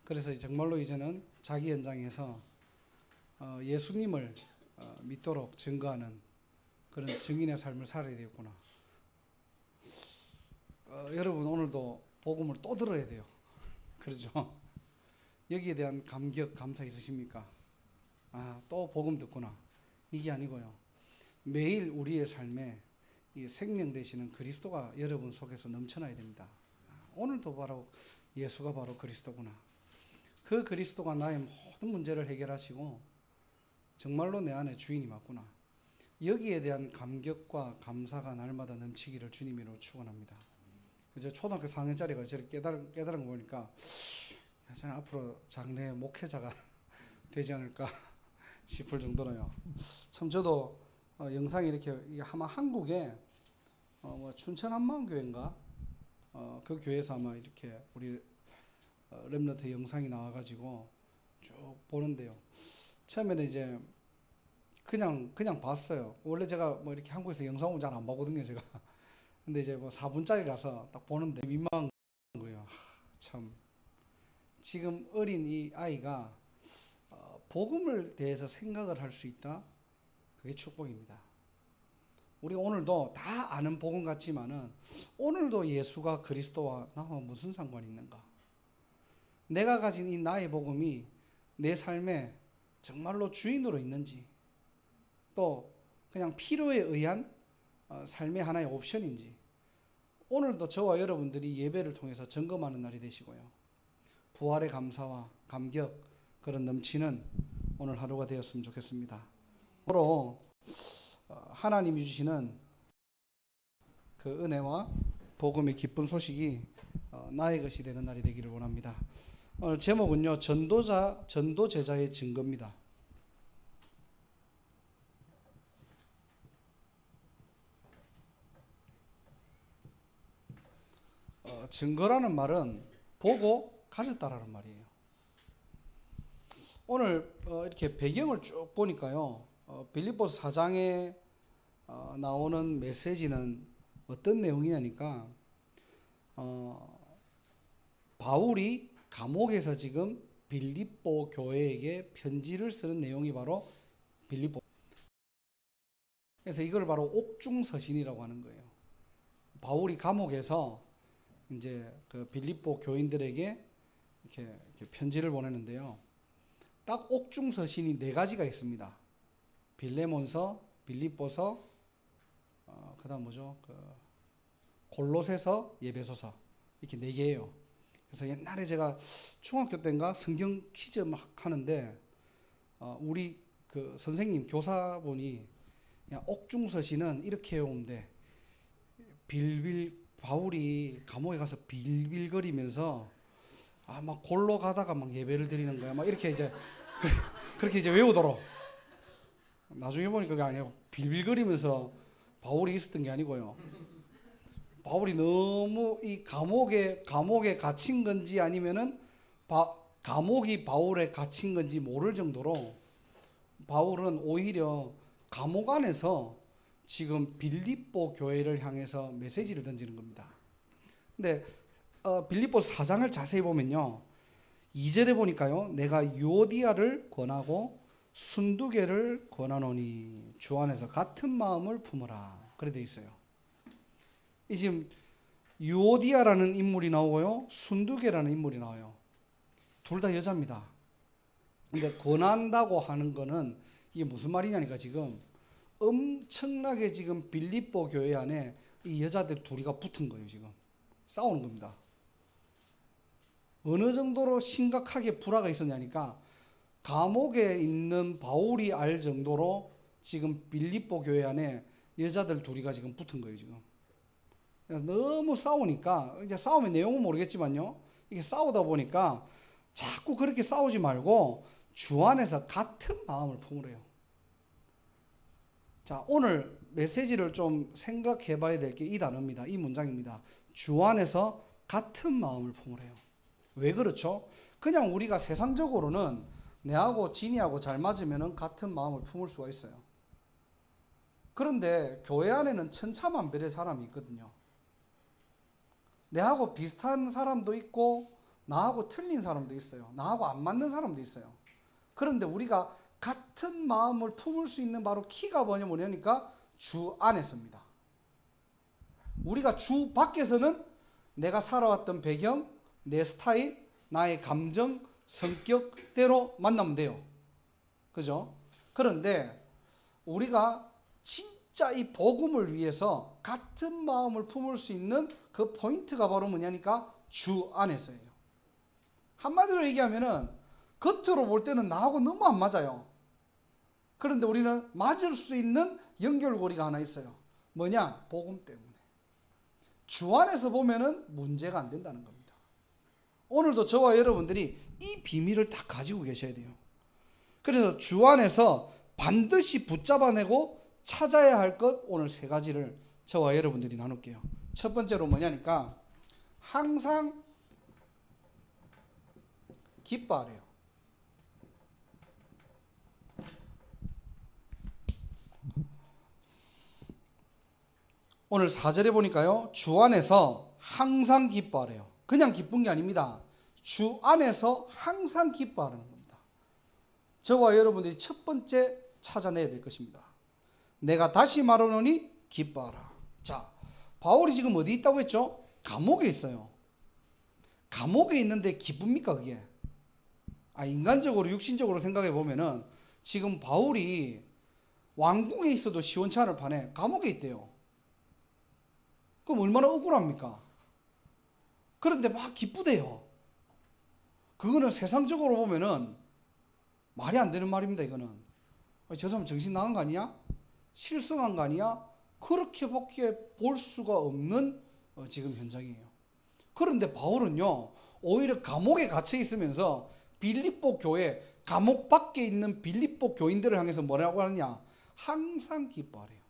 그래서 정말로 이제는 자기 현장에서 예수님을 믿도록 증거하는 그런 증인의 삶을 살아야 되겠구나. 여러분 오늘도 복음을 또 들어야 돼요. 그렇죠? 여기에 대한 감격, 감사 있으십니까? 또 복음 듣구나. 이게 아니고요. 매일 우리의 삶에 이 생명 되시는 그리스도가 여러분 속에서 넘쳐나야 됩니다. 오늘도 바로 예수가 바로 그리스도구나. 그 그리스도가 나의 모든 문제를 해결하시고 정말로 내 안에 주인이 맞구나. 여기에 대한 감격과 감사가 날마다 넘치기를 주님으로 축원합니다. 이제 초등학교 4학년짜리가 저렇게 깨달은 거 보니까 저는 앞으로 장래 목회자가 되지 않을까 싶을 정도로요. 참 저도 영상이 이렇게 아마 한국에 뭐 춘천 한마음교회인가 그 교회에서 아마 이렇게 우리 렘넌트 영상이 나와가지고 쭉 보는데요. 처음에는 이제 그냥 봤어요. 원래 제가 뭐 이렇게 한국에서 영상을 잘 안 보거든요, 제가. 근데 이제 뭐 4분짜리라서 딱 보는데 민망한 거예요. 참 지금 어린 이 아이가 복음을 대해서 생각을 할 수 있다. 그게 축복입니다. 우리 오늘도 다 아는 복음 같지만은 오늘도 예수가 그리스도와 나와 무슨 상관이 있는가? 내가 가진 이 나의 복음이 내 삶에 정말로 주인으로 있는지, 또 그냥 필요에 의한 삶의 하나의 옵션인지, 오늘도 저와 여러분들이 예배를 통해서 점검하는 날이 되시고요. 부활의 감사와 감격, 그런 넘치는 오늘 하루가 되었으면 좋겠습니다. 바로 하나님이 주시는 그 은혜와 복음의 기쁜 소식이 나의 것이 되는 날이 되기를 원합니다. 오늘 제목은요, 전도 제자의 증거입니다. 증거라는 말은 보고 가졌다라는 말이에요. 오늘 이렇게 배경을 쭉 보니까요, 빌립보서 4장에 나오는 메시지는 어떤 내용이냐니까 바울이 감옥에서 지금 빌립보 교회에게 편지를 쓰는 내용이 바로 빌립보. 그래서 이걸 바로 옥중서신이라고 하는 거예요. 바울이 감옥에서 이제 그 빌립보 교인들에게 이렇게 편지를 보내는데요. 딱 옥중서신이 4가지가 있습니다. 빌레몬서, 빌립보서, 그다음 뭐죠? 골로새서, 예배소서, 이렇게 4개예요. 그래서 옛날에 제가 중학교 때인가 성경 퀴즈 막 하는데 우리 그 선생님 교사분이 옥중서신은 이렇게 해오면 돼. 바울이 감옥에 가서 빌빌거리면서 막 골로 가다가 막 예배를 드리는 거야. 막 이렇게 이제 그렇게 이제 외우도록. 나중에 보니까 그게 아니고 빌빌거리면서 바울이 있었던 게 아니고요. 바울이 너무 이 감옥에 갇힌 건지 아니면은 감옥이 바울에 갇힌 건지 모를 정도로 바울은 오히려 감옥 안에서 지금 빌립보 교회를 향해서 메시지를 던지는 겁니다. 근데 빌립보서 4장을 자세히 보면요, 2절에 보니까요, 내가 유오디아를 권하고 순두개를 권하노니 주 안에서 같은 마음을 품어라, 그래 돼 있어요. 이 지금 유오디아라는 인물이 나오고요, 순두개라는 인물이 나와요. 둘 다 여자입니다. 근데 권한다고 하는 거는 이게 무슨 말이냐니까, 지금 엄청나게 지금 빌립보 교회 안에 이 여자들 둘이가 붙은 거예요. 지금 싸우는 겁니다. 어느 정도로 심각하게 불화가 있었냐니까, 감옥에 있는 바울이 알 정도로 지금 빌립보 교회 안에 여자들 둘이가 지금 붙은 거예요. 지금 너무 싸우니까, 이제 싸움의 내용은 모르겠지만요, 이게 싸우다 보니까 자꾸 그렇게 싸우지 말고 주 안에서 같은 마음을 품으래요. 자, 오늘 메시지를 좀 생각해 봐야 될 게 이 단어입니다. 이 문장입니다. 주 안에서 같은 마음을 품으래요. 왜 그렇죠? 그냥 우리가 세상적으로는 내하고 진이하고 잘 맞으면 같은 마음을 품을 수가 있어요. 그런데 교회 안에는 천차만별의 사람이 있거든요. 내하고 비슷한 사람도 있고 나하고 틀린 사람도 있어요. 나하고 안 맞는 사람도 있어요. 그런데 우리가 같은 마음을 품을 수 있는 바로 키가 뭐냐니까 주 안에서입니다. 우리가 주 밖에서는 내가 살아왔던 배경, 내 스타일, 나의 감정, 성격대로 만나면 돼요. 그죠? 그런데 우리가 진짜 이 복음을 위해서 같은 마음을 품을 수 있는 그 포인트가 바로 뭐냐니까 주 안에서예요. 한마디로 얘기하면은 겉으로 볼 때는 나하고 너무 안 맞아요. 그런데 우리는 맞을 수 있는 연결고리가 하나 있어요. 뭐냐? 복음 때문에. 주 안에서 보면은 문제가 안 된다는 겁니다. 오늘도 저와 여러분들이 이 비밀을 다 가지고 계셔야 돼요. 그래서 주 안에서 반드시 붙잡아내고 찾아야 할 것 오늘 세 가지를 저와 여러분들이 나눌게요. 첫 번째로 뭐냐니까 항상 기뻐하래요. 오늘 4절에 보니까요. 주 안에서 항상 기뻐하래요. 그냥 기쁜 게 아닙니다. 주 안에서 항상 기뻐하는 겁니다. 저와 여러분들이 첫 번째 찾아내야 될 것입니다. 내가 다시 말하노니 기뻐하라. 자, 바울이 지금 어디 있다고 했죠? 감옥에 있어요. 감옥에 있는데 기쁩니까 그게? 인간적으로 육신적으로 생각해 보면은 지금 바울이 왕궁에 있어도 시원치 않을 판에 감옥에 있대요. 그럼 얼마나 억울합니까? 그런데 막 기쁘대요. 그거는 세상적으로 보면은 말이 안 되는 말입니다. 이거는 저 사람 정신 나간 거 아니냐? 실성한 거 아니야? 그렇게밖에 볼 수가 없는 지금 현장이에요. 그런데 바울은요 오히려 감옥에 갇혀 있으면서 빌립보 교회, 감옥 밖에 있는 빌립보 교인들을 향해서 뭐라고 하느냐? 항상 기뻐하래요.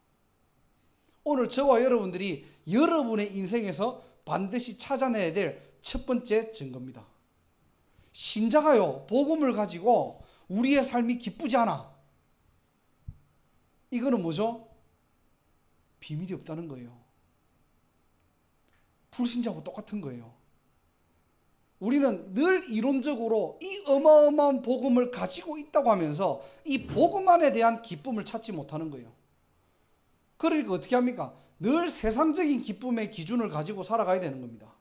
오늘 저와 여러분들이 여러분의 인생에서 반드시 찾아내야 될 첫 번째 증거입니다. 신자가요 복음을 가지고 우리의 삶이 기쁘지 않아. 이거는 뭐죠? 비밀이 없다는 거예요. 불신자하고 똑같은 거예요. 우리는 늘 이론적으로 이 어마어마한 복음을 가지고 있다고 하면서 이 복음 안에 대한 기쁨을 찾지 못하는 거예요. 그러니까 어떻게 합니까? 늘 세상적인 기쁨의 기준을 가지고 살아가야 되는 겁니다.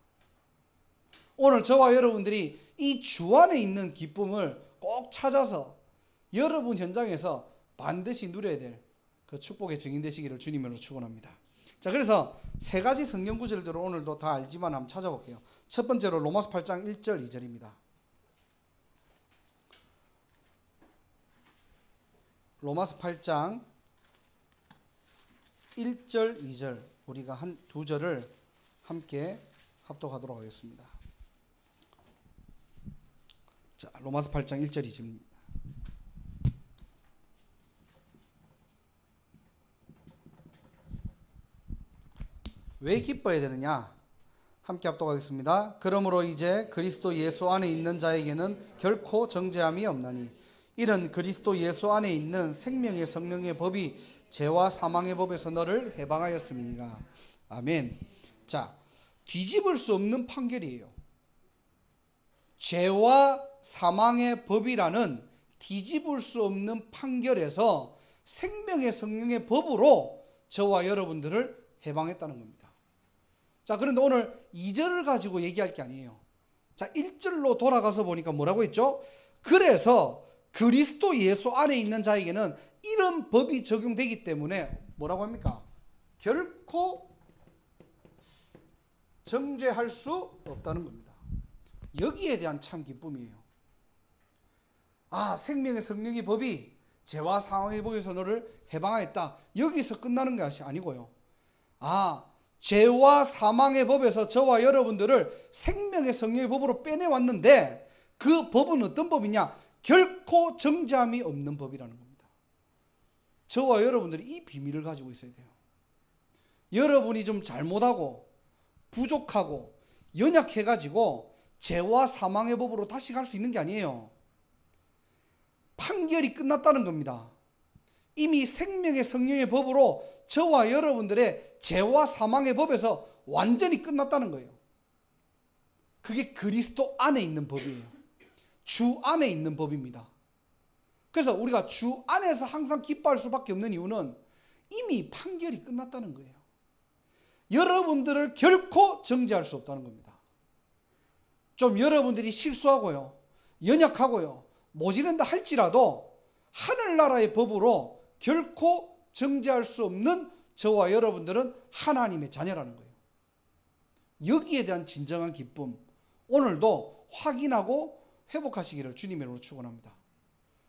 오늘 저와 여러분들이 이 주 안에 있는 기쁨을 꼭 찾아서 여러분 현장에서 반드시 누려야 될 그 축복의 증인 되시기를 주님으로 축원합니다. 자, 그래서 세 가지 성경 구절들을 오늘도 다 알지만 한번 찾아볼게요. 첫 번째로 로마서 8장 1절 2절입니다. 로마서 8장 1절 2절 우리가 한 두 절을 함께 합독하도록 하겠습니다. 자, 로마서 8장 1절 2절입니다. 왜 기뻐해야 되느냐? 함께 합독하겠습니다. 그러므로 이제 그리스도 예수 안에 있는 자에게는 결코 정죄함이 없나니 이는 그리스도 예수 안에 있는 생명의 성령의 법이 죄와 사망의 법에서 너를 해방하였음이니라. 아멘. 자, 뒤집을 수 없는 판결이에요. 죄와 사망의 법이라는 뒤집을 수 없는 판결에서 생명의 성령의 법으로 저와 여러분들을 해방했다는 겁니다. 자, 그런데 오늘 2절을 가지고 얘기할 게 아니에요. 자, 1절로 돌아가서 보니까 뭐라고 했죠? 그래서 그리스도 예수 안에 있는 자에게는 이런 법이 적용되기 때문에 뭐라고 합니까? 결코 정죄할 수 없다는 겁니다. 여기에 대한 참 기쁨이에요. 생명의 성령의 법이 죄와 사망의 법에서 너를 해방하였다. 여기서 끝나는 것이 아니고요. 죄와 사망의 법에서 저와 여러분들을 생명의 성령의 법으로 빼내왔는데 그 법은 어떤 법이냐? 결코 정죄함이 없는 법이라는 겁니다. 저와 여러분들이 이 비밀을 가지고 있어야 돼요. 여러분이 좀 잘못하고 부족하고 연약해가지고 죄와 사망의 법으로 다시 갈 수 있는 게 아니에요. 판결이 끝났다는 겁니다. 이미 생명의 성령의 법으로 저와 여러분들의 죄와 사망의 법에서 완전히 끝났다는 거예요. 그게 그리스도 안에 있는 법이에요. 주 안에 있는 법입니다. 그래서 우리가 주 안에서 항상 기뻐할 수밖에 없는 이유는 이미 판결이 끝났다는 거예요. 여러분들을 결코 정죄할 수 없다는 겁니다. 좀 여러분들이 실수하고요, 연약하고요, 모자란다 할지라도 하늘나라의 법으로 결코 정죄할 수 없는 저와 여러분들은 하나님의 자녀라는 거예요. 여기에 대한 진정한 기쁨, 오늘도 확인하고 회복하시기를 주님의 이름으로 축원합니다.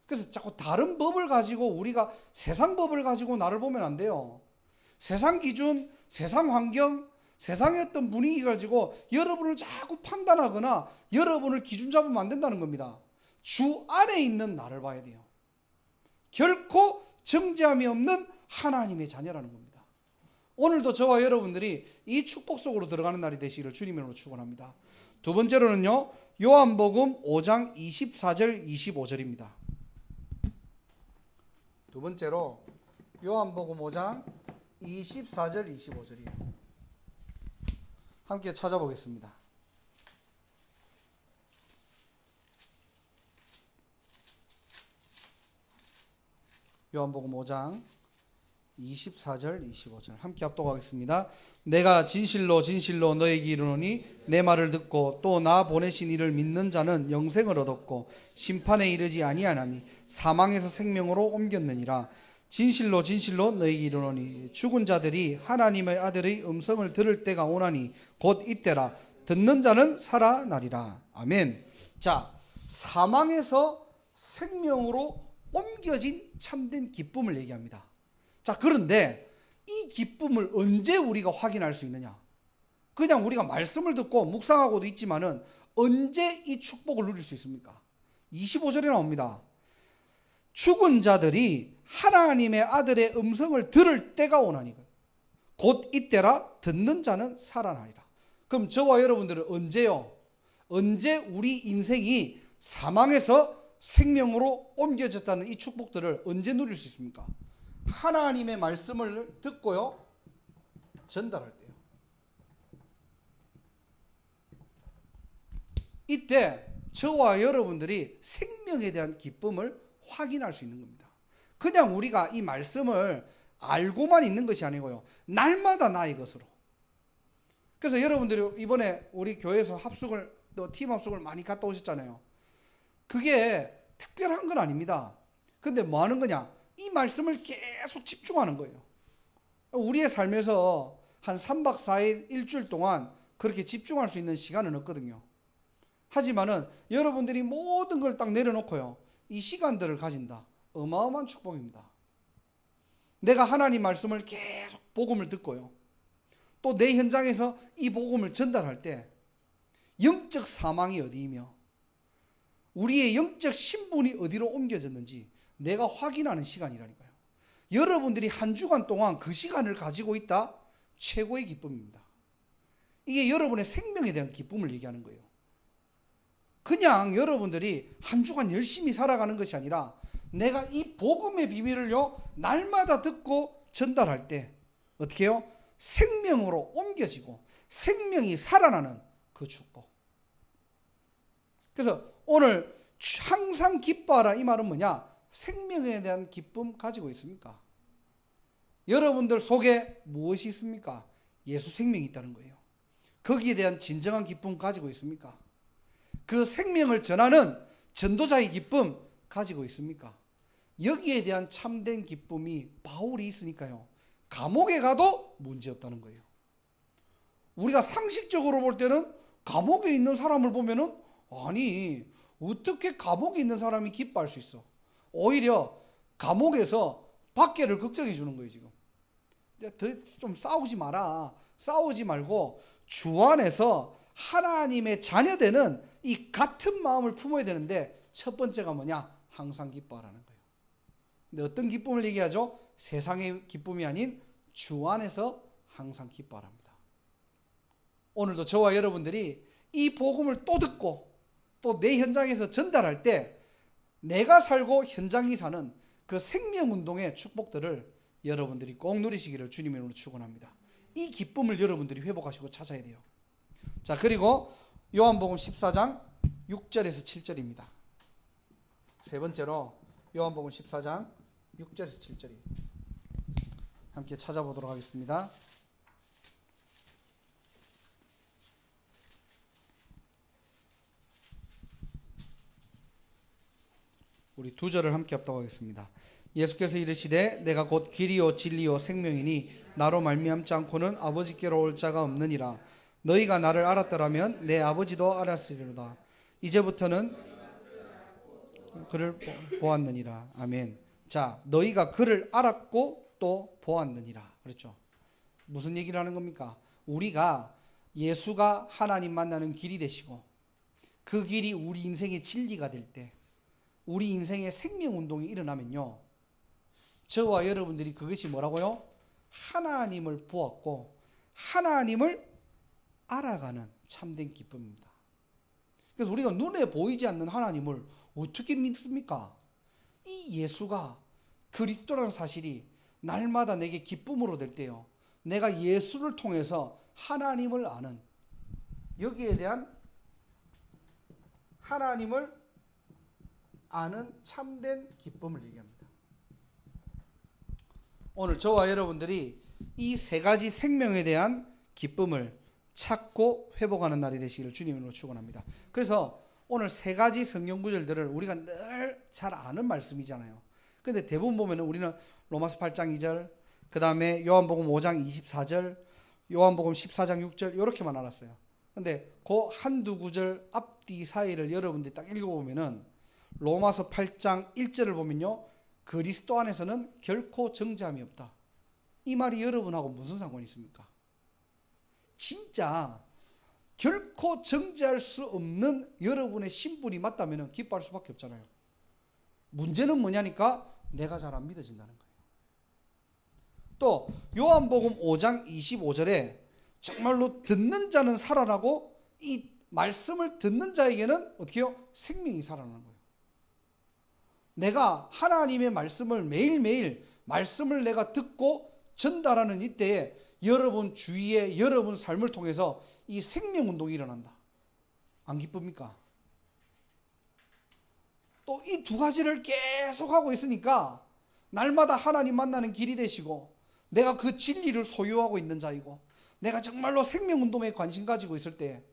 그래서 자꾸 다른 법을 가지고 우리가 세상 법을 가지고 나를 보면 안 돼요. 세상 기준, 세상 환경, 세상의 어떤 분위기 가지고 여러분을 자꾸 판단하거나 여러분을 기준 잡으면 안 된다는 겁니다. 주 안에 있는 나를 봐야 돼요. 결코 정죄함이 없는 하나님의 자녀라는 겁니다. 오늘도 저와 여러분들이 이 축복 속으로 들어가는 날이 되시기를 주님의 이름으로 축원합니다. 두 번째로는요, 요한복음 5장 24절 25절입니다. 두 번째로 요한복음 5장 24절 25절이에요. 함께 찾아보겠습니다. 요한복음 5장 24절 25절 함께 합독하겠습니다. 내가 진실로 진실로 너에게 이르노니 내 말을 듣고 또 나 보내신 이를 믿는 자는 영생을 얻었고 심판에 이르지 아니하나니 사망에서 생명으로 옮겼느니라. 진실로 진실로 너에게 이르노니 죽은 자들이 하나님의 아들의 음성을 들을 때가 오나니 곧 이때라. 듣는 자는 살아나리라. 아멘. 자, 사망에서 생명으로 옮겨진 참된 기쁨을 얘기합니다. 자, 그런데 이 기쁨을 언제 우리가 확인할 수 있느냐? 그냥 우리가 말씀을 듣고 묵상하고도 있지만은 언제 이 축복을 누릴 수 있습니까? 25절에 나옵니다. 죽은 자들이 하나님의 아들의 음성을 들을 때가 오나니 곧 이때라. 듣는 자는 살아나리라. 그럼 저와 여러분들은 언제요? 언제 우리 인생이 사망에서 생명으로 옮겨졌다는 이 축복들을 언제 누릴 수 있습니까? 하나님의 말씀을 듣고요, 전달할 때요. 이때 저와 여러분들이 생명에 대한 기쁨을 확인할 수 있는 겁니다. 그냥 우리가 이 말씀을 알고만 있는 것이 아니고요, 날마다 나의 것으로. 그래서 여러분들이 이번에 우리 교회에서 합숙을, 또 팀 합숙을 많이 갔다 오셨잖아요. 그게 특별한 건 아닙니다. 근데 뭐 하는 거냐? 이 말씀을 계속 집중하는 거예요. 우리의 삶에서 한 3박 4일, 일주일 동안 그렇게 집중할 수 있는 시간은 없거든요. 하지만은 여러분들이 모든 걸 딱 내려놓고요, 이 시간들을 가진다. 어마어마한 축복입니다. 내가 하나님 말씀을 계속 복음을 듣고요, 또 내 현장에서 이 복음을 전달할 때 영적 사망이 어디이며 우리의 영적 신분이 어디로 옮겨졌는지 내가 확인하는 시간이라니까요. 여러분들이 한 주간 동안 그 시간을 가지고 있다? 최고의 기쁨입니다. 이게 여러분의 생명에 대한 기쁨을 얘기하는 거예요. 그냥 여러분들이 한 주간 열심히 살아가는 것이 아니라 내가 이 복음의 비밀을요, 날마다 듣고 전달할 때 어떻게 해요? 생명으로 옮겨지고 생명이 살아나는 그 축복. 그래서 오늘 항상 기뻐하라, 이 말은 뭐냐? 생명에 대한 기쁨 가지고 있습니까? 여러분들 속에 무엇이 있습니까? 예수 생명이 있다는 거예요. 거기에 대한 진정한 기쁨 가지고 있습니까? 그 생명을 전하는 전도자의 기쁨 가지고 있습니까? 여기에 대한 참된 기쁨이 바울이 있으니까요, 감옥에 가도 문제없다는 거예요. 우리가 상식적으로 볼 때는 감옥에 있는 사람을 보면은, 아니 어떻게 감옥에 있는 사람이 기뻐할 수 있어? 오히려 감옥에서 밖에를 걱정해 주는 거예요. 지금 좀 싸우지 마라, 싸우지 말고 주 안에서 하나님의 자녀되는 이 같은 마음을 품어야 되는데, 첫 번째가 뭐냐? 항상 기뻐하라는 거예요. 근데 어떤 기쁨을 얘기하죠? 세상의 기쁨이 아닌 주 안에서 항상 기뻐하랍니다. 오늘도 저와 여러분들이 이 복음을 또 듣고 또 내 현장에서 전달할 때 내가 살고 현장이 사는 그 생명운동의 축복들을 여러분들이 꼭 누리시기를 주님의 이름으로 축원합니다. 이 기쁨을 여러분들이 회복하시고 찾아야 돼요. 자, 그리고 요한복음 14장 6절에서 7절입니다. 세 번째로 요한복음 14장 6절에서 7절이에요. 함께 찾아보도록 하겠습니다. 우리 두 절을 함께 합독하겠습니다. 예수께서 이르시되 내가 곧 길이요 진리요 생명이니 나로 말미암지 않고는 아버지께로 올 자가 없느니라. 너희가 나를 알았더라면 내 아버지도 알았으리로다. 이제부터는 그를 보았느니라. 아멘. 자, 너희가 그를 알았고 또 보았느니라. 그렇죠. 무슨 얘기를 하는 겁니까? 우리가 예수가 하나님 만나는 길이 되시고 그 길이 우리 인생의 진리가 될 때, 우리 인생의 생명운동이 일어나면요, 저와 여러분들이 그것이 뭐라고요? 하나님을 보았고 하나님을 알아가는 참된 기쁨입니다. 그래서 우리가 눈에 보이지 않는 하나님을 어떻게 믿습니까? 이 예수가 그리스도라는 사실이 날마다 내게 기쁨으로 될 때요, 내가 예수를 통해서 하나님을 아는, 여기에 대한 하나님을 아는 참된 기쁨을 얘기합니다. 오늘 저와 여러분들이 이 세 가지 생명에 대한 기쁨을 찾고 회복하는 날이 되시기를 주님으로 축원합니다. 그래서 오늘 세 가지 성경 구절들을 우리가 늘 잘 아는 말씀이잖아요. 그런데 대부분 보면 우리는 로마서 8장 2절, 그 다음에 요한복음 5장 24절, 요한복음 14장 6절 이렇게만 알았어요. 근데 그 한두 구절 앞뒤 사이를 여러분들이 딱 읽어보면은 로마서 8장 1절을 보면요, 그리스도 안에서는 결코 정죄함이 없다. 이 말이 여러분하고 무슨 상관이 있습니까? 진짜 결코 정죄할 수 없는 여러분의 신분이 맞다면 기뻐할 수밖에 없잖아요. 문제는 뭐냐니까 내가 잘 안 믿어진다는 거예요. 또 요한복음 5장 25절에 정말로 듣는 자는 살아나고 이 말씀을 듣는 자에게는 어떻게 해요? 생명이 살아나는 거예요. 내가 하나님의 말씀을 매일매일 말씀을 내가 듣고 전달하는 이때에 여러분 주위에 여러분 삶을 통해서 이 생명운동이 일어난다. 안 기쁩니까? 또 이 두 가지를 계속 하고 있으니까 날마다 하나님 만나는 길이 되시고 내가 그 진리를 소유하고 있는 자이고 내가 정말로 생명운동에 관심 가지고 있을 때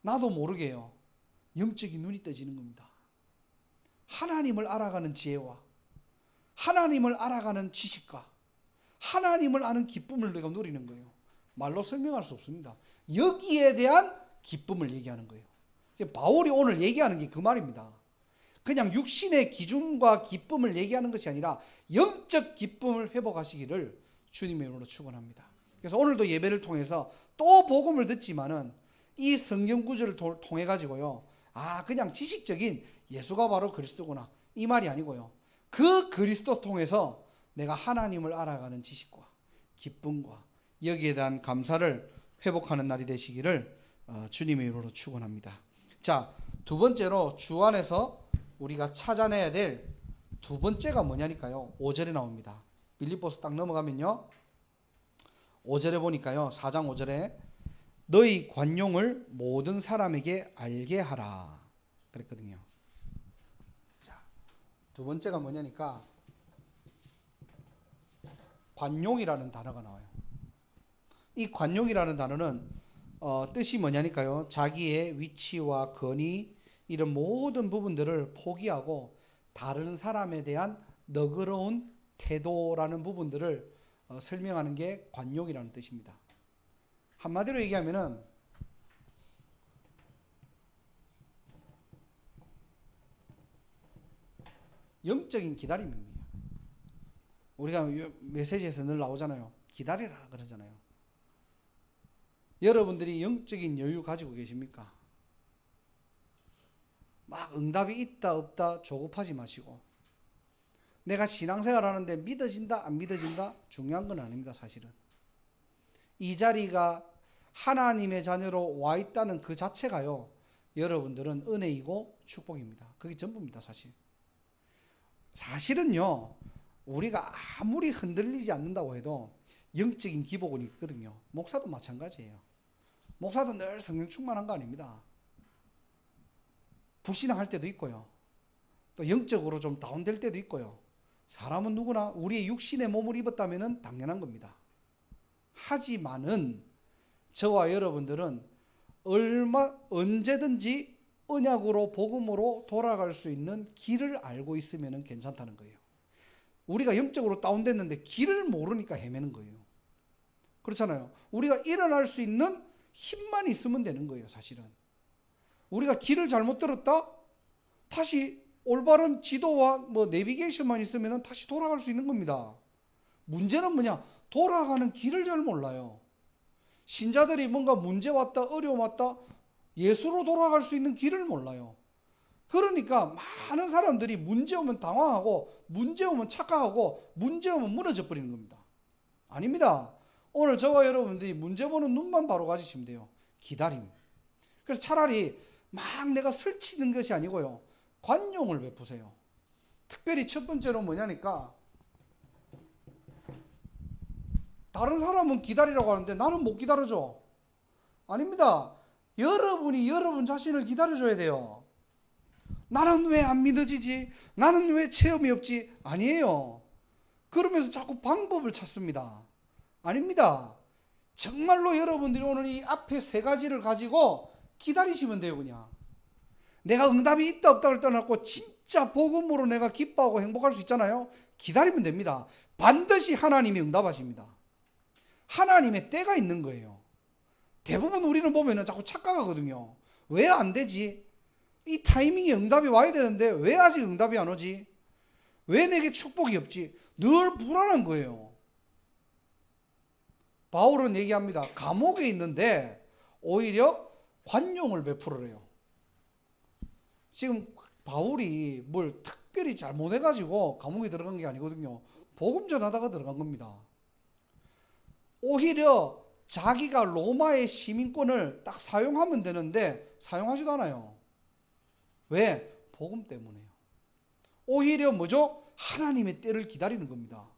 나도 모르게요, 영적인 눈이 떠지는 겁니다. 하나님을 알아가는 지혜와 하나님을 알아가는 지식과 하나님을 아는 기쁨을 내가 누리는 거예요. 말로 설명할 수 없습니다. 여기에 대한 기쁨을 얘기하는 거예요. 이제 바울이 오늘 얘기하는 게 그 말입니다. 그냥 육신의 기준과 기쁨을 얘기하는 것이 아니라 영적 기쁨을 회복하시기를 주님의 이름으로 축원합니다. 그래서 오늘도 예배를 통해서 또 복음을 듣지만은 이 성경 구절을 통해 가지고요, 아, 그냥 지식적인 예수가 바로 그리스도구나 이 말이 아니고요, 그 그리스도 통해서 내가 하나님을 알아가는 지식과 기쁨과 여기에 대한 감사를 회복하는 날이 되시기를 주님의 이름으로 축원합니다. 자, 두 번째로 주 안에서 우리가 찾아내야 될 두 번째가 뭐냐니까요, 5절에 나옵니다. 빌립보서 딱 넘어가면요, 5절에 보니까요, 4장 5절에 너희 관용을 모든 사람에게 알게 하라 그랬거든요. 자, 두 번째가 뭐냐니까 관용이라는 단어가 나와요. 이 관용이라는 단어는 뜻이 뭐냐니까요, 자기의 위치와 권위 이런 모든 부분들을 포기하고 다른 사람에 대한 너그러운 태도라는 부분들을 설명하는 게 관용이라는 뜻입니다. 한마디로 얘기하면은 영적인 기다림입니다. 우리가 메시지에서 늘 나오잖아요. 기다리라 그러잖아요. 여러분들이 영적인 여유 가지고 계십니까? 막 응답이 있다 없다 조급하지 마시고, 내가 신앙생활 하는데 믿어진다 안 믿어진다 중요한 건 아닙니다. 사실은 이 자리가 하나님의 자녀로 와 있다는 그 자체가요, 여러분들은 은혜이고 축복입니다. 그게 전부입니다. 사실은요, 우리가 아무리 흔들리지 않는다고 해도 영적인 기복은 있거든요. 목사도 마찬가지예요. 목사도 늘 성령 충만한 거 아닙니다. 불신앙할 때도 있고요. 또 영적으로 좀 다운될 때도 있고요. 사람은 누구나 우리의 육신의 몸을 입었다면 당연한 겁니다. 하지만은 저와 여러분들은 언제든지 언약으로 복음으로 돌아갈 수 있는 길을 알고 있으면 괜찮다는 거예요. 우리가 영적으로 다운됐는데 길을 모르니까 헤매는 거예요. 그렇잖아요. 우리가 일어날 수 있는 힘만 있으면 되는 거예요. 사실은 우리가 길을 잘못 들었다 다시 올바른 지도와 내비게이션만 있으면 다시 돌아갈 수 있는 겁니다. 문제는 뭐냐? 돌아가는 길을 잘 몰라요. 신자들이 뭔가 문제 왔다 어려움 왔다 예수로 돌아갈 수 있는 길을 몰라요. 그러니까 많은 사람들이 문제 오면 당황하고 문제 오면 착각하고 문제 오면 무너져 버리는 겁니다. 아닙니다. 오늘 저와 여러분들이 문제 보는 눈만 바로 가지시면 돼요. 기다림. 그래서 차라리 막 내가 설치는 것이 아니고요. 관용을 베푸세요. 특별히 첫 번째로 뭐냐니까 다른 사람은 기다리라고 하는데 나는 못 기다려줘. 아닙니다. 여러분이 여러분 자신을 기다려줘야 돼요. 나는 왜 안 믿어지지? 나는 왜 체험이 없지? 아니에요. 그러면서 자꾸 방법을 찾습니다. 아닙니다. 정말로 여러분들이 오늘 이 앞에 세 가지를 가지고 기다리시면 돼요. 그냥 내가 응답이 있다 없다를 떠나고 진짜 복음으로 내가 기뻐하고 행복할 수 있잖아요. 기다리면 됩니다. 반드시 하나님이 응답하십니다. 하나님의 때가 있는 거예요. 대부분 우리는 보면은 자꾸 착각하거든요. 왜 안 되지? 이 타이밍에 응답이 와야 되는데 왜 아직 응답이 안 오지? 왜 내게 축복이 없지? 늘 불안한 거예요. 바울은 얘기합니다. 감옥에 있는데 오히려 관용을 베풀으래요. 지금 바울이 뭘 특별히 잘못해가지고 감옥에 들어간 게 아니거든요. 복음 전하다가 들어간 겁니다. 오히려 자기가 로마의 시민권을 딱 사용하면 되는데 사용하지도 않아요. 왜? 복음 때문에요. 오히려 뭐죠? 하나님의 때를 기다리는 겁니다.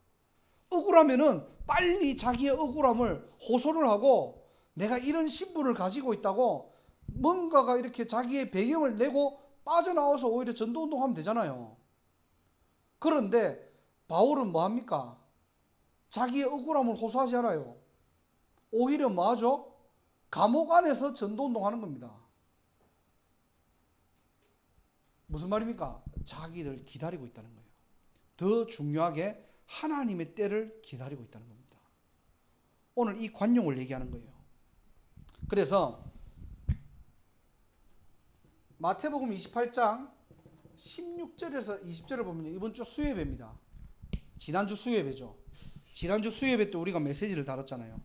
억울하면은 빨리 자기의 억울함을 호소를 하고 내가 이런 신분을 가지고 있다고 뭔가가 이렇게 자기의 배경을 내고 빠져나와서 오히려 전도운동하면 되잖아요. 그런데 바울은 뭐합니까? 자기의 억울함을 호소하지 않아요. 오히려 뭐하죠? 감옥 안에서 전도운동하는 겁니다. 무슨 말입니까? 자기를 기다리고 있다는 거예요. 더 중요하게 하나님의 때를 기다리고 있다는 겁니다. 오늘 이 관용을 얘기하는 거예요. 그래서 마태복음 28장 16절에서 20절을 보면 이번 주 수요예배입니다. 지난주 수요예배죠. 지난주 수요예배 때 우리가 메시지를 다뤘잖아요.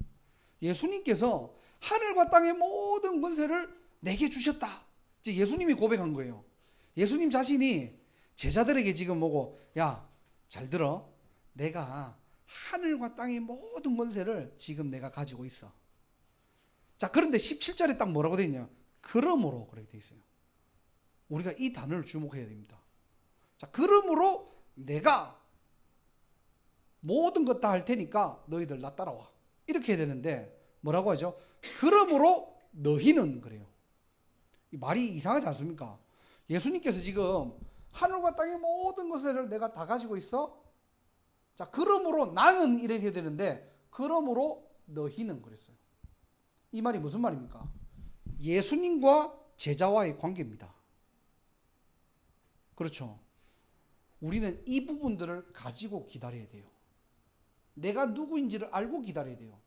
예수님께서 하늘과 땅의 모든 권세를 내게 주셨다. 이제 예수님이 고백한 거예요. 예수님 자신이 제자들에게 지금 뭐고, 야, 잘 들어. 내가 하늘과 땅의 모든 권세를 지금 내가 가지고 있어. 자, 그런데 17절에 딱 뭐라고 되어 있냐? 그러므로 그렇게 되어 있어요. 우리가 이 단어를 주목해야 됩니다. 자, 그러므로 내가 모든 것 다 할 테니까 너희들 나 따라와. 이렇게 해야 되는데 뭐라고 하죠? 그러므로 너희는 그래요. 이 말이 이상하지 않습니까? 예수님께서 지금 하늘과 땅의 모든 것을 내가 다 가지고 있어. 자, 그러므로 나는 이렇게 해야 되는데 그러므로 너희는 그랬어요. 이 말이 무슨 말입니까? 예수님과 제자와의 관계입니다. 그렇죠. 우리는 이 부분들을 가지고 기다려야 돼요. 내가 누구인지를 알고 기다려야 돼요.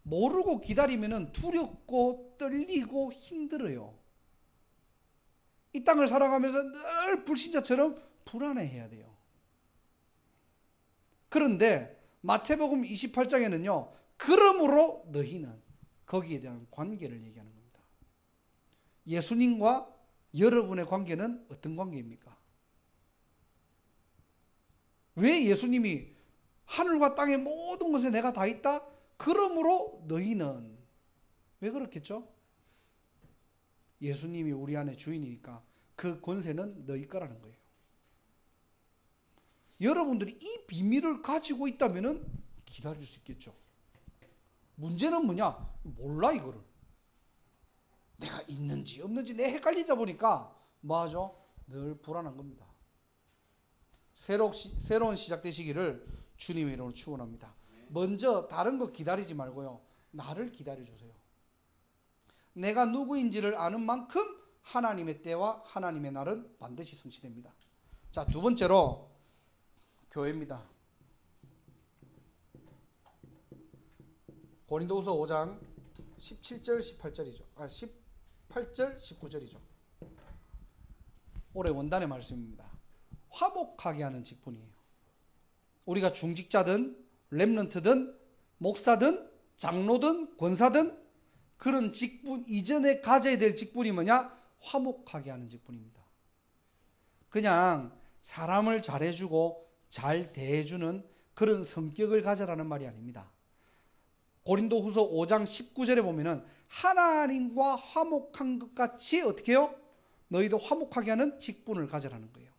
모르고 기다리면 두렵고 떨리고 힘들어요. 이 땅을 살아가면서 늘 불신자처럼 불안해해야 돼요. 그런데 마태복음 28장에는요. 그러므로 너희는 거기에 대한 관계를 얘기하는 겁니다. 예수님과 여러분의 관계는 어떤 관계입니까? 왜 예수님이 하늘과 땅의 모든 것에 내가 다 있다? 그러므로 너희는 왜 그렇겠죠? 예수님이 우리 안에 주인이니까 그 권세는 너희 거라는 거예요. 여러분들이 이 비밀을 가지고 있다면 기다릴 수 있겠죠. 문제는 뭐냐? 몰라 이거를. 내가 있는지 없는지 내 헷갈리다 보니까 뭐하죠? 늘 불안한 겁니다. 새로운 시작되시기를 주님의 이름으로 축원합니다. 먼저 다른 거 기다리지 말고요, 나를 기다려주세요. 내가 누구인지를 아는 만큼 하나님의 때와 하나님의 날은 반드시 성취됩니다. 자, 두 번째로 교회입니다. 고린도후서 5장 17절 18절이죠. 18절 19절이죠. 올해 원단의 말씀입니다. 화목하게 하는 직분이에요. 우리가 중직자든 렘넌트든 목사든 장로든 권사든 그런 직분 이전에 가져야 될 직분이 뭐냐? 화목하게 하는 직분입니다. 그냥 사람을 잘해주고 잘 대해주는 그런 성격을 가져라는 말이 아닙니다. 고린도후서 5장 19절에 보면은 하나님과 화목한 것 같이 어떻게 해요? 너희도 화목하게 하는 직분을 가져라는 거예요.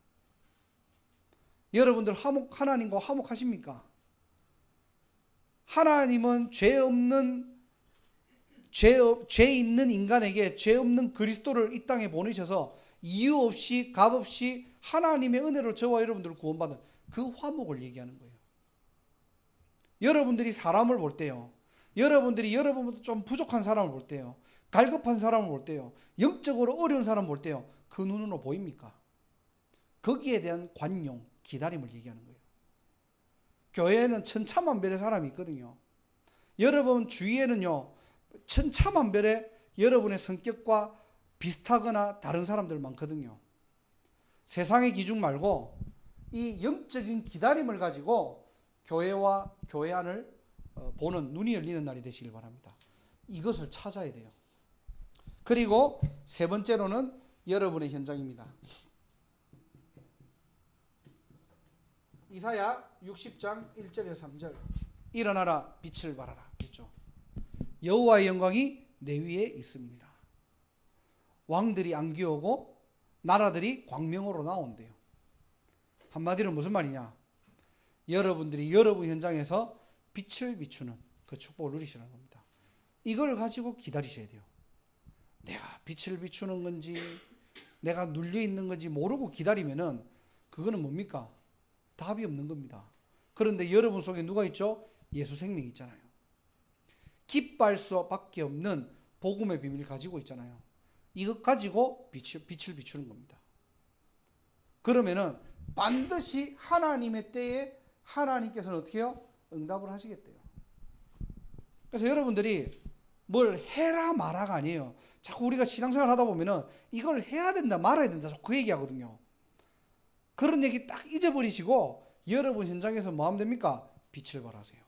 여러분들 하나님과 화목하십니까? 하나님은 죄 있는 인간에게 죄 없는 그리스도를 이 땅에 보내셔서 이유 없이 값 없이 하나님의 은혜로 저와 여러분들을 구원받은 그 화목을 얘기하는 거예요. 여러분들이 사람을 볼 때요, 여러분들이 여러분보다 좀 부족한 사람을 볼 때요, 갈급한 사람을 볼 때요, 영적으로 어려운 사람을 볼 때요, 그 눈으로 보입니까? 거기에 대한 관용, 기다림을 얘기하는 거예요. 교회에는 천차만별의 사람이 있거든요. 여러분 주위에는요, 천차만별의 여러분의 성격과 비슷하거나 다른 사람들 많거든요. 세상의 기준 말고 이 영적인 기다림을 가지고 교회와 교회 안을 보는 눈이 열리는 날이 되시길 바랍니다. 이것을 찾아야 돼요. 그리고 세 번째로는 여러분의 현장입니다. 이사야 60장 1절에서 3절 일어나라 빛을 발하라 그랬죠. 여호와의 영광이 내 위에 있음이니라. 왕들이 안기오고 나라들이 광명으로 나온대요. 한마디로 무슨 말이냐? 여러분들이 여러분 현장에서 빛을 비추는 그 축복을 누리시라는 겁니다. 이걸 가지고 기다리셔야 돼요. 내가 빛을 비추는 건지 내가 눌려 있는 건지 모르고 기다리면은 그거는 뭡니까? 답이 없는 겁니다. 그런데 여러분 속에 누가 있죠? 예수 생명이 있잖아요. 기뻐할 수밖에 없는 복음의 비밀을 가지고 있잖아요. 이것 가지고 빛을 비추는 겁니다. 그러면은 반드시 하나님의 때에 하나님께서는 어떻게 해요? 응답을 하시겠대요. 그래서 여러분들이 뭘 해라 마라가 아니에요. 자꾸 우리가 신앙생활 하다 보면은 이걸 해야 된다 말아야 된다 그 얘기하거든요. 그런 얘기 딱 잊어버리시고 여러분 현장에서 뭐 하면 됩니까? 빛을 발하세요.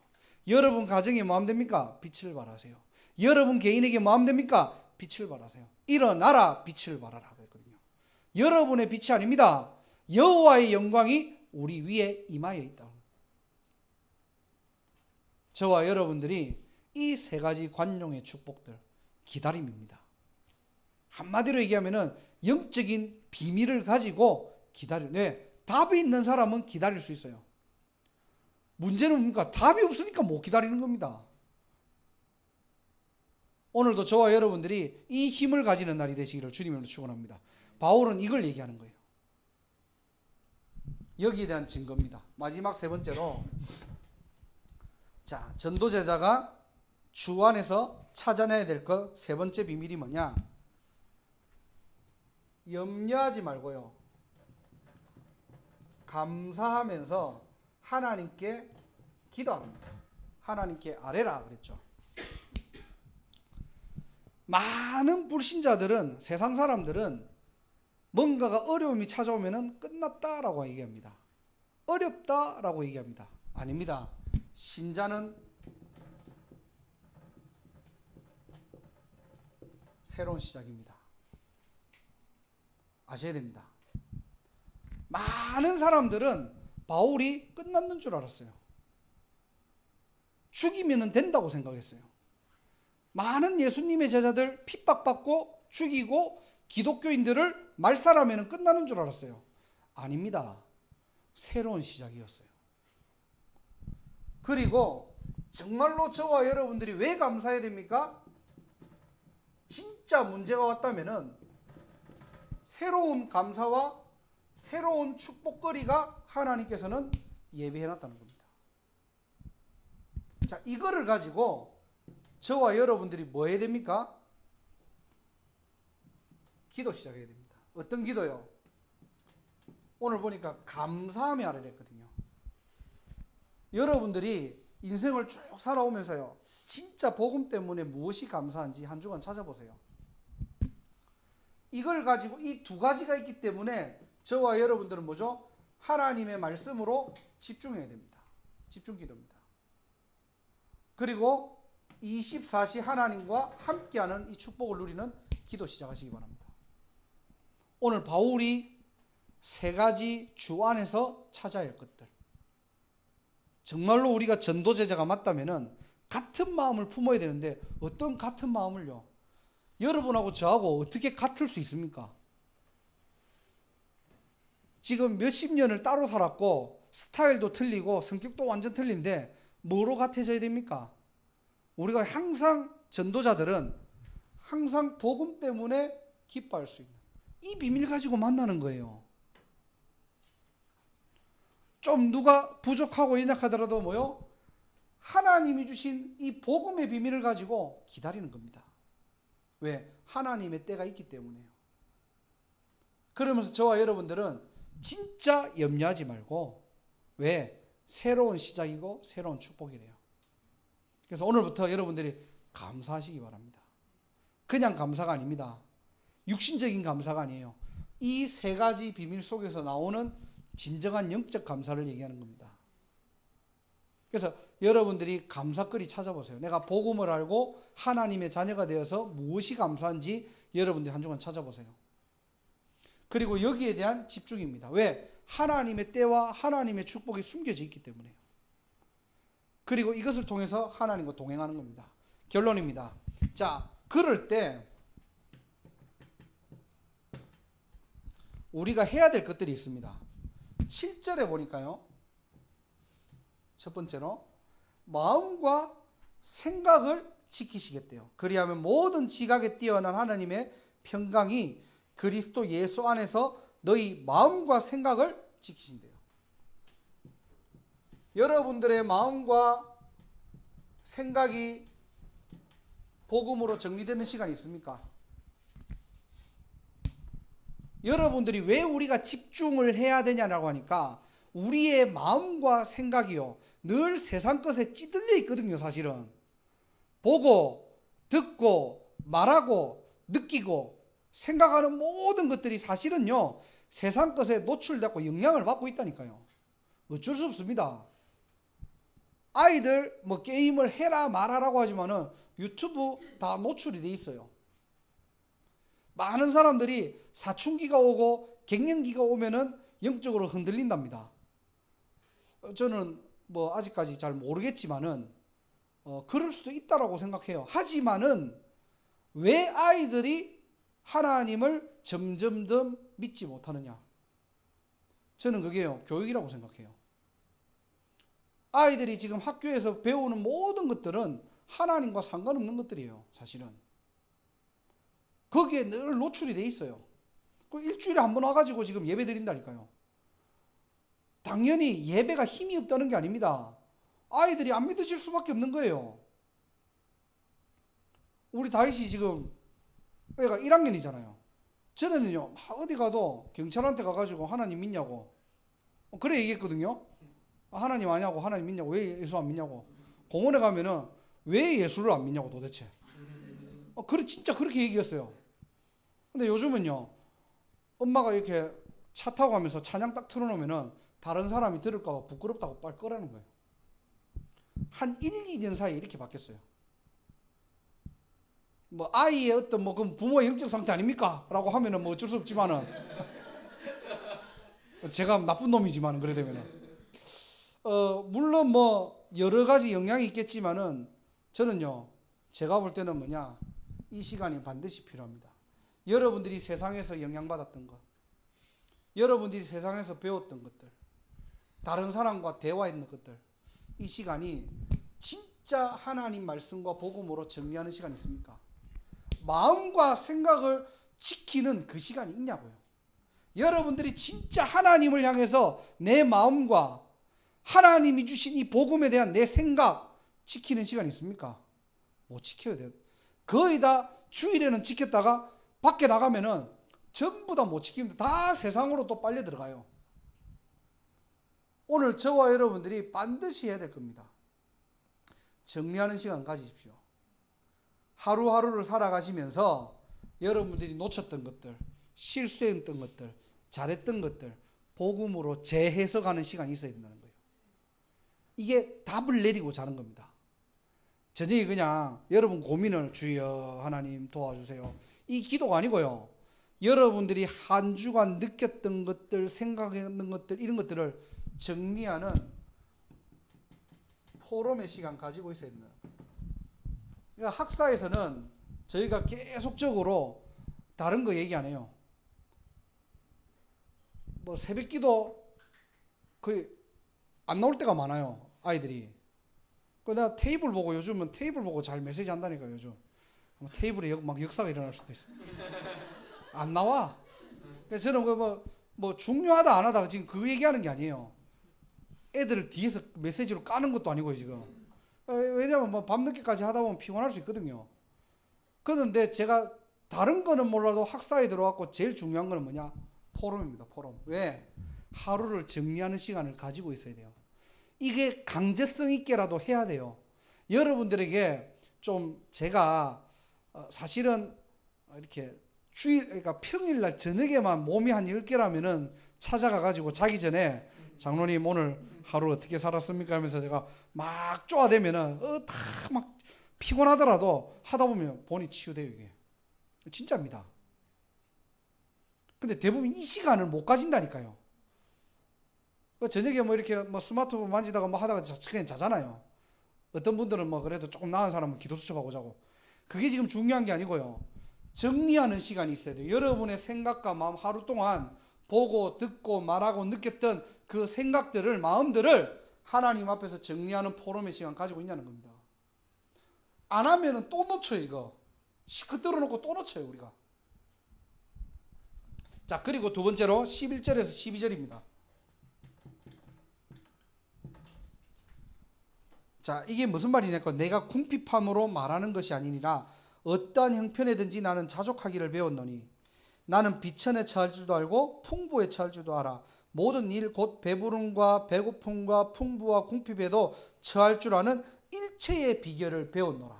여러분 가정에 뭐 하면 됩니까? 빛을 발하세요. 여러분 개인에게 뭐 하면 됩니까? 빛을 발하세요. 일어나라 빛을 발하라 그랬거든요. 여러분의 빛이 아닙니다. 여호와의 영광이 우리 위에 임하여 있다. 저와 여러분들이 이 세 가지 관용의 축복들 기다림입니다. 한마디로 얘기하면은 영적인 비밀을 가지고 답이 있는 사람은 기다릴 수 있어요. 문제는 뭡니까? 답이 없으니까 못 기다리는 겁니다. 오늘도 저와 여러분들이 이 힘을 가지는 날이 되시기를 주님으로 축원합니다. 바울은 이걸 얘기하는 거예요. 여기에 대한 증거입니다. 마지막 세 번째로, 자, 전도제자가 주 안에서 찾아내야 될 것 세 번째 비밀이 뭐냐? 염려하지 말고요, 감사하면서 하나님께 기도합니다. 하나님께 아뢰라 그랬죠. 많은 불신자들은, 세상 사람들은 뭔가가 어려움이 찾아오면 끝났다라고 얘기합니다. 어렵다라고 얘기합니다. 아닙니다. 신자는 새로운 시작입니다. 아셔야 됩니다. 많은 사람들은 바울이 끝났는 줄 알았어요. 죽이면 된다고 생각했어요. 많은 예수님의 제자들 핍박받고 죽이고 기독교인들을 말살하면 끝나는 줄 알았어요. 아닙니다. 새로운 시작이었어요. 그리고 정말로 저와 여러분들이 왜 감사해야 됩니까? 진짜 문제가 왔다면은 새로운 감사와 새로운 축복거리가 하나님께서는 예비해 놨다는 겁니다. 자, 이거를 가지고 저와 여러분들이 뭐 해야 됩니까? 기도 시작해야 됩니다. 어떤 기도요? 오늘 보니까 감사함의 하루를 했거든요. 여러분들이 인생을 쭉 살아오면서요, 진짜 복음 때문에 무엇이 감사한지 한 주간 찾아보세요. 이걸 가지고 이 두 가지가 있기 때문에 저와 여러분들은 뭐죠? 하나님의 말씀으로 집중해야 됩니다. 집중 기도입니다. 그리고 24시 하나님과 함께하는 이 축복을 누리는 기도 시작하시기 바랍니다. 오늘 바울이 세 가지 주 안에서 찾아야 할 것들. 정말로 우리가 전도 제자가 맞다면은 같은 마음을 품어야 되는데 어떤 같은 마음을요? 여러분하고 저하고 어떻게 같을 수 있습니까? 지금 몇십 년을 따로 살았고 스타일도 틀리고 성격도 완전 틀린데 뭐로 같아져야 됩니까? 우리가 항상 전도자들은 항상 복음 때문에 기뻐할 수 있는 이 비밀 가지고 만나는 거예요. 좀 누가 부족하고 연약하더라도 뭐요? 하나님이 주신 이 복음의 비밀을 가지고 기다리는 겁니다. 왜? 하나님의 때가 있기 때문에요. 그러면서 저와 여러분들은 진짜 염려하지 말고, 왜? 새로운 시작이고 새로운 축복이래요. 그래서 오늘부터 여러분들이 감사하시기 바랍니다. 그냥 감사가 아닙니다. 육신적인 감사가 아니에요. 이 세 가지 비밀 속에서 나오는 진정한 영적 감사를 얘기하는 겁니다. 그래서 여러분들이 감사거리 찾아보세요. 내가 복음을 알고 하나님의 자녀가 되어서 무엇이 감사한지 여러분들이 한 주간 찾아보세요. 그리고 여기에 대한 집중입니다. 왜? 하나님의 때와 하나님의 축복이 숨겨져 있기 때문에요. 그리고 이것을 통해서 하나님과 동행하는 겁니다. 결론입니다. 자, 그럴 때 우리가 해야 될 것들이 있습니다. 7절에 보니까요, 첫 번째로 마음과 생각을 지키시겠대요. 그리하면 모든 지각에 뛰어난 하나님의 평강이 그리스도 예수 안에서 너희 마음과 생각을 지키신대요. 여러분들의 마음과 생각이 복음으로 정리되는 시간이 있습니까? 여러분들이 왜 우리가 집중을 해야 되냐라고 하니까 우리의 마음과 생각이요, 늘 세상 것에 찌들려 있거든요. 사실은 보고 듣고 말하고 느끼고 생각하는 모든 것들이 사실은요, 세상 것에 노출되고 영향을 받고 있다니까요. 어쩔 수 없습니다. 아이들 뭐 게임을 해라 말하라고 하지만은 유튜브 다 노출이 돼 있어요. 많은 사람들이 사춘기가 오고 갱년기가 오면은 영적으로 흔들린답니다. 저는 뭐 아직까지 잘 모르겠지만은 그럴 수도 있다라고 생각해요. 하지만은 왜 아이들이 하나님을 점점 더 믿지 못하느냐? 저는 그게요, 교육이라고 생각해요. 아이들이 지금 학교에서 배우는 모든 것들은 하나님과 상관없는 것들이에요. 사실은 거기에 늘 노출이 돼 있어요. 그 일주일에 한 번 와가지고 지금 예배 드린다니까요. 당연히 예배가 힘이 없다는 게 아닙니다. 아이들이 안 믿어질 수밖에 없는 거예요. 우리 다윗이 지금 애가 1학년이잖아요. 저는요, 어디 가도 경찰한테 가가지고 하나님 믿냐고 그래 얘기했거든요. 하나님 아냐고, 하나님 믿냐고, 왜 예수 안 믿냐고. 공원에 가면은 왜 예수를 안 믿냐고 도대체. 그래, 진짜 그렇게 얘기했어요. 근데 요즘은요, 엄마가 이렇게 차 타고 가면서 찬양 딱 틀어놓으면은 다른 사람이 들을까봐 부끄럽다고 빨리 끄라는 거예요. 한 1, 2년 사이에 이렇게 바뀌었어요. 뭐 아이의 어떤 뭐 그럼 부모의 영적 상태 아닙니까? 라고 하면은 뭐 어쩔 수 없지만은 제가 나쁜 놈이지만은 그래 되면은 물론 뭐 여러 가지 영향이 있겠지만은 저는요, 제가 볼 때는 뭐냐, 이 시간이 반드시 필요합니다. 여러분들이 세상에서 영향받았던 것, 여러분들이 세상에서 배웠던 것들, 다른 사람과 대화했는 것들, 이 시간이 진짜 하나님 말씀과 복음으로 정리하는 시간이 있습니까? 마음과 생각을 지키는 그 시간이 있냐고요. 여러분들이 진짜 하나님을 향해서 내 마음과 하나님이 주신 이 복음에 대한 내 생각 지키는 시간이 있습니까? 못 지켜야 돼요. 거의 다 주일에는 지켰다가 밖에 나가면은 전부 다 못 지킵니다. 다 세상으로 또 빨려 들어가요. 오늘 저와 여러분들이 반드시 해야 될 겁니다. 정리하는 시간 가지십시오. 하루하루를 살아가시면서 여러분들이 놓쳤던 것들, 실수했던 것들, 잘했던 것들 복음으로 재해석하는 시간이 있어야 된다는 거예요. 이게 답을 내리고 자는 겁니다. 저녁에 그냥 여러분 고민을 주여 하나님 도와주세요. 이 기도가 아니고요. 여러분들이 한 주간 느꼈던 것들, 생각했던 것들, 이런 것들을 정리하는 포럼의 시간 가지고 있어야 된다. 그러니까 학사에서는 저희가 계속적으로 다른 거 얘기 안 해요. 뭐 새벽기도 거의 안 나올 때가 많아요. 아이들이. 내가 테이블 보고 요즘은 테이블 보고 잘 메시지 한다니까요. 요즘 테이블에 막 역사가 일어날 수도 있어요. 안 나와. 그래서 저는 뭐 중요하다 안 하다 지금 그 얘기하는 게 아니에요. 애들을 뒤에서 메시지로 까는 것도 아니고요 지금. 왜냐하면 뭐 밤늦게까지 하다 보면 피곤할 수 있거든요. 그런데 제가 다른 거는 몰라도 학사에 들어왔고 제일 중요한 거는 뭐냐? 포럼입니다. 포럼. 왜? 하루를 정리하는 시간을 가지고 있어야 돼요. 이게 강제성 있게라도 해야 돼요. 여러분들에게 좀 제가 사실은 이렇게 그러니까 평일날 저녁에만 몸이 한 10개라면은 찾아가 가지고 자기 전에 장로님 오늘 하루 어떻게 살았습니까 하면서 제가 막 쪼아대면은 다 막 피곤하더라도 하다 보면 본이 치유돼요. 이게 진짜입니다. 근데 대부분 이 시간을 못 가진다니까요. 저녁에 뭐 이렇게 뭐 스마트폰 만지다가 뭐 하다가 그냥 자잖아요. 어떤 분들은 뭐 그래도 조금 나은 사람은 기도 수첩하고 자고. 그게 지금 중요한 게 아니고요. 정리하는 시간이 있어야 돼요. 여러분의 생각과 마음 하루 동안 보고 듣고 말하고 느꼈던 그 생각들을 마음들을 하나님 앞에서 정리하는 포럼의 시간 가지고 있냐는 겁니다. 안 하면은 또 놓쳐요. 이거 시끄러워 놓고 또 놓쳐요 우리가. 자, 그리고 두 번째로 11절에서 12절입니다. 자, 이게 무슨 말이냐면 내가 궁핍함으로 말하는 것이 아니니라 어떠한 형편에든지 나는 자족하기를 배웠노니 나는 비천에 처할 줄도 알고 풍부에 처할 줄도 알아. 모든 일 곧 배부름과 배고픔과 풍부와 궁핍에도 처할 줄 아는 일체의 비결을 배웠노라.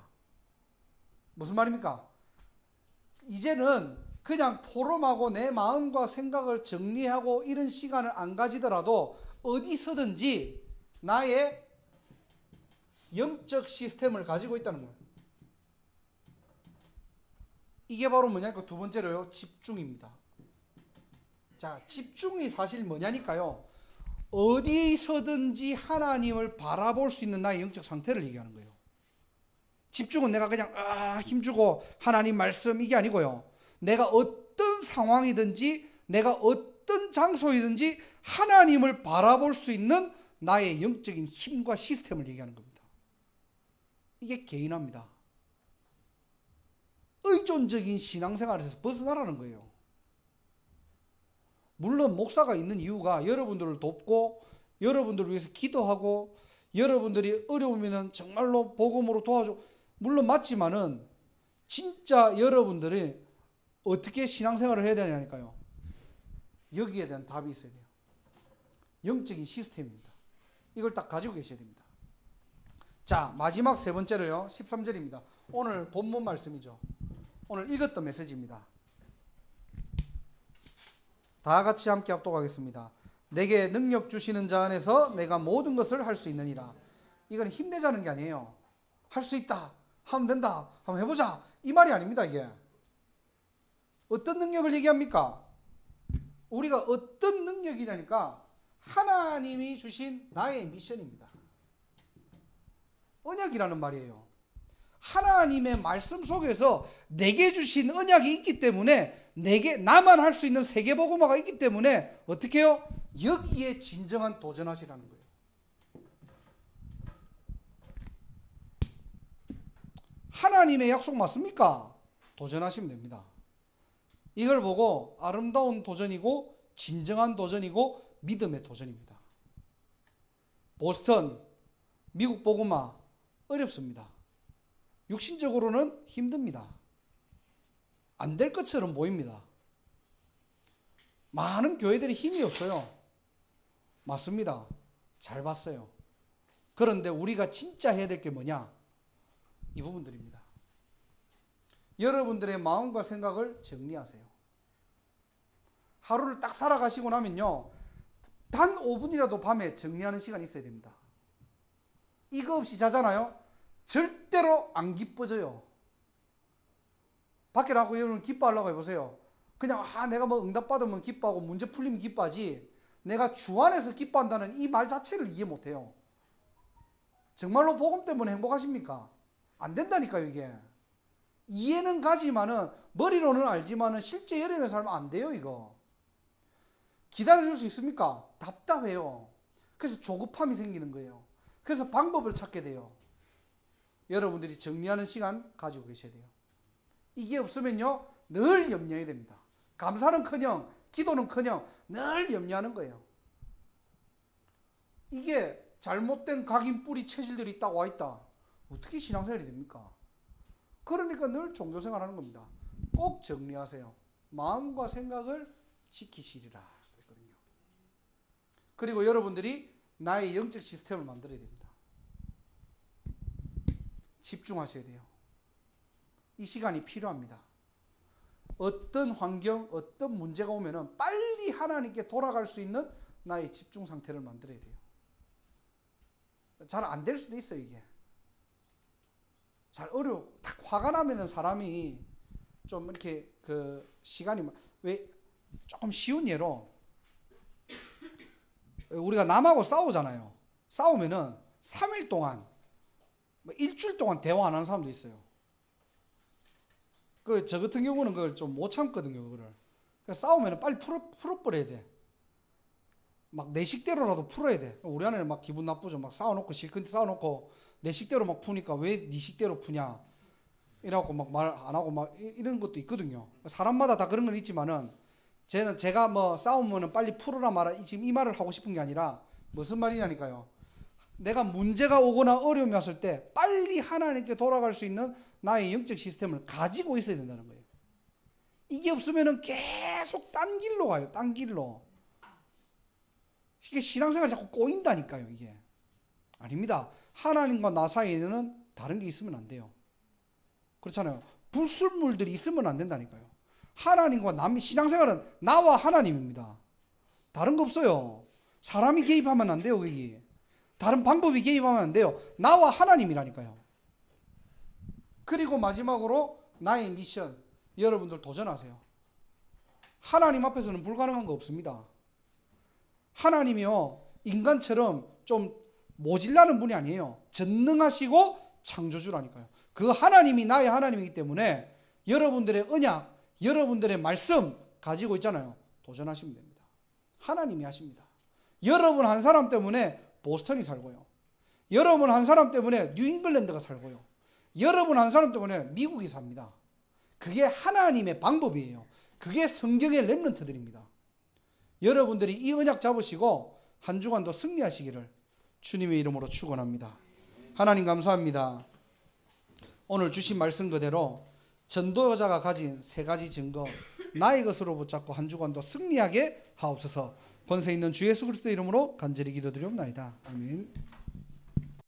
무슨 말입니까? 이제는 그냥 포럼하고 내 마음과 생각을 정리하고 이런 시간을 안 가지더라도 어디서든지 나의 영적 시스템을 가지고 있다는 거예요. 이게 바로 뭐냐니까 두 번째로요. 집중입니다. 자, 집중이 사실 뭐냐니까요. 어디서든지 하나님을 바라볼 수 있는 나의 영적 상태를 얘기하는 거예요. 집중은 내가 그냥 힘주고 하나님 말씀 이게 아니고요. 내가 어떤 상황이든지 내가 어떤 장소이든지 하나님을 바라볼 수 있는 나의 영적인 힘과 시스템을 얘기하는 겁니다. 이게 개인화입니다. 의존적인 신앙생활에서 벗어나라는 거예요. 물론 목사가 있는 이유가 여러분들을 돕고 여러분들을 위해서 기도하고 여러분들이 어려우면 정말로 복음으로 도와줘. 물론 맞지만은 진짜 여러분들이 어떻게 신앙생활을 해야 되냐니까요. 여기에 대한 답이 있어야 돼요. 영적인 시스템입니다. 이걸 딱 가지고 계셔야 됩니다. 자, 마지막 세 번째로요. 13절입니다. 오늘 본문 말씀이죠. 오늘 읽었던 메시지입니다. 다 같이 함께 합독하겠습니다. 내게 능력 주시는 자 안에서 내가 모든 것을 할 수 있느니라. 이건 힘내자는 게 아니에요. 할 수 있다. 하면 된다. 한번 해보자. 이 말이 아닙니다. 이게. 어떤 능력을 얘기합니까? 우리가 어떤 능력이냐니까 하나님이 주신 나의 미션입니다. 언약이라는 말이에요. 하나님의 말씀 속에서 내게 주신 언약이 있기 때문에 나만 할 수 있는 세계복음화가 있기 때문에 어떻게 해요? 여기에 진정한 도전하시라는 거예요. 하나님의 약속 맞습니까? 도전하시면 됩니다. 이걸 보고 아름다운 도전이고 진정한 도전이고 믿음의 도전입니다. 보스턴, 미국 복음화 어렵습니다. 육신적으로는 힘듭니다. 안 될 것처럼 보입니다. 많은 교회들이 힘이 없어요. 맞습니다. 잘 봤어요. 그런데 우리가 진짜 해야 될 게 뭐냐? 이 부분들입니다. 여러분들의 마음과 생각을 정리하세요. 하루를 딱 살아가시고 나면요, 단 5분이라도 밤에 정리하는 시간이 있어야 됩니다. 이거 없이 자잖아요? 절대로 안 기뻐져요. 밖에 나가고 여러분 기뻐하려고 해보세요. 그냥 내가 뭐 응답받으면 기뻐하고 문제 풀리면 기뻐하지, 내가 주 안에서 기뻐한다는 이 말 자체를 이해 못해요. 정말로 복음 때문에 행복하십니까? 안 된다니까요. 이게 이해는 가지만은, 머리로는 알지만은 실제 여름에 살면 안 돼요. 이거 기다려줄 수 있습니까? 답답해요. 그래서 조급함이 생기는 거예요. 그래서 방법을 찾게 돼요. 여러분들이 정리하는 시간 가지고 계셔야 돼요. 이게 없으면요, 늘 염려해야 됩니다. 감사는커녕 기도는커녕 늘 염려하는 거예요. 이게 잘못된 각인 뿌리 체질들이 있다고 와 있다. 어떻게 신앙생활이 됩니까? 그러니까 늘 종교생활하는 겁니다. 꼭 정리하세요. 마음과 생각을 지키시리라 그랬거든요. 그리고 여러분들이 나의 영적 시스템을 만들어야 됩니다. 집중하셔야 돼요. 이 시간이 필요합니다. 어떤 환경, 어떤 문제가 오면은 빨리 하나님께 돌아갈 수 있는 나의 집중 상태를 만들어야 돼요. 잘 안 될 수도 있어요. 이게 잘 어려워. 딱 화가 나면은 사람이 좀 이렇게 그 시간이, 왜 조금 쉬운 예로, 우리가 남하고 싸우잖아요. 싸우면은 3일 동안, 일주일 동안 대화 안 하는 사람도 있어요. 저 같은 경우는 그걸 좀 못 참거든요. 그거를. 싸우면 빨리 풀어버려야 돼. 막 내 식대로라도 풀어야 돼. 우리 아내는 막 기분 나쁘죠. 막 싸워놓고, 실컷 싸워놓고 내 식대로 막 푸니까 왜 네 식대로 푸냐 이래갖고 막 말 안 하고 막 이런 것도 있거든요. 사람마다 다 그런 건 있지만은, 제가 뭐 싸우면은 빨리 풀어라 말아, 지금 이 말을 하고 싶은 게 아니라, 무슨 말이냐니까요. 내가 문제가 오거나 어려움이 왔을 때 빨리 하나님께 돌아갈 수 있는 나의 영적 시스템을 가지고 있어야 된다는 거예요. 이게 없으면은 계속 딴 길로 가요. 딴 길로. 이게 신앙생활이 자꾸 꼬인다니까요. 이게 아닙니다. 하나님과 나 사이에는 다른 게 있으면 안 돼요. 그렇잖아요. 불순물들이 있으면 안 된다니까요. 하나님과 신앙생활은 나와 하나님입니다. 다른 거 없어요. 사람이 개입하면 안 돼요. 거기 다른 방법이 개입하면 안 돼요. 나와 하나님이라니까요. 그리고 마지막으로 나의 미션, 여러분들 도전하세요. 하나님 앞에서는 불가능한 거 없습니다. 하나님이요, 인간처럼 좀 모질라는 분이 아니에요. 전능하시고 창조주라니까요. 그 하나님이 나의 하나님이기 때문에 여러분들의 언약, 여러분들의 말씀 가지고 있잖아요. 도전하시면 됩니다. 하나님이 하십니다. 여러분 한 사람 때문에 보스턴이 살고요. 여러분 한 사람 때문에 뉴잉글랜드가 살고요. 여러분 한 사람 때문에 미국이 삽니다. 그게 하나님의 방법이에요. 그게 성경의 렘넌트들입니다. 여러분들이 이 언약 잡으시고 한 주간도 승리하시기를 주님의 이름으로 축원합니다. 하나님 감사합니다. 오늘 주신 말씀 그대로 전도자가 가진 3가지 증거, 나의 것으로 붙잡고 한 주간도 승리하게 하옵소서. 권세 있는 주 예수 그리스도의 이름으로 간절히 기도드리옵나이다. 아멘.